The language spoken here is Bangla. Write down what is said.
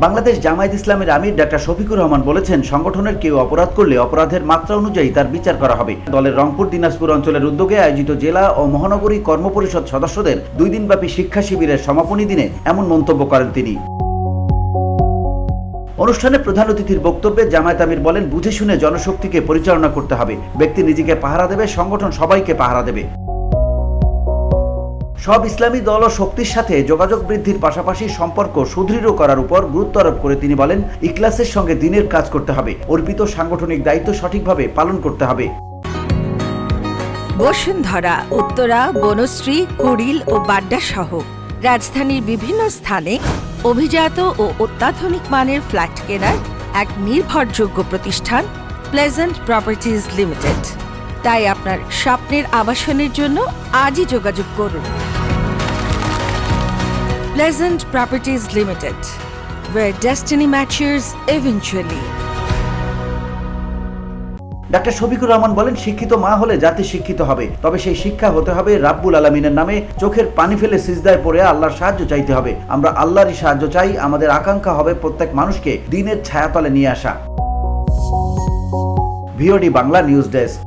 বাংলাদেশ জামায়াত ইসলামের আমির ডাক্তার শফিকুর রহমান বলেছেন, সংগঠনের কেউ অপরাধ করলে অপরাধের মাত্রা অনুযায়ী তার বিচার করা হবে। দলের রংপুর দিনাজপুর অঞ্চলের উদ্যোগে আয়োজিত জেলা ও মহানগরী কর্মপরিষদ সদস্যদের 2 দিনব্যাপী শিক্ষা শিবিরের সমাপনী দিনে এমন মন্তব্য করেন তিনি। অনুষ্ঠানে প্রধান অতিথির বক্তব্যে জামায়াত আমির বলেন, বুঝে শুনে জনশক্তিকে পরিচালনা করতে হবে। ব্যক্তি নিজেকে পাহারা দেবে, সংগঠন সবাইকে পাহারা দেবে। সব ইসলামী দল ও শক্তির সাথে যোগাযোগ বৃদ্ধির পাশাপাশি সম্পর্ক সুদৃঢ় করার উপর গুরুত্ব আরোপ করে তিনি বলেন, ইখলাসের সঙ্গে দিনের কাজ করতে হবে, অর্পিত সাংগঠনিক দায়িত্ব সঠিকভাবে পালন করতে হবে। বসুন্ধরা, উত্তরা, বনশ্রী, কুড়িল ও বাড্ডা সহ রাজধানীর বিভিন্ন স্থানে অভিজাত ও অত্যাধুনিক মানের ফ্ল্যাট কেনার এক নির্ভরযোগ্য প্রতিষ্ঠান প্লেজেন্ট প্রপার্টিজ লিমিটেড। তাই আপনার স্বপ্নের আবাসনের জন্য আজই যোগাযোগ করুন। Pleasant properties limited, where destiny matures eventually. Doctor Shafiqur Rahman বলেন, শিক্ষিত মা হলে জাতি শিক্ষিত হবে, তবে সেই শিক্ষা হতে হবে রাব্বুল আলামিনের নামে। চোখের পানি ফেলে সিজদায় পড়ে আল্লাহর সাহায্য চাইতে হবে। আমরা আল্লাহরই সাহায্য চাই। আমাদের আকাঙ্ক্ষা হবে প্রত্যেক মানুষকে দ্বীনের ছায়াতলে নিয়ে আসা। VOD Bangla news desk.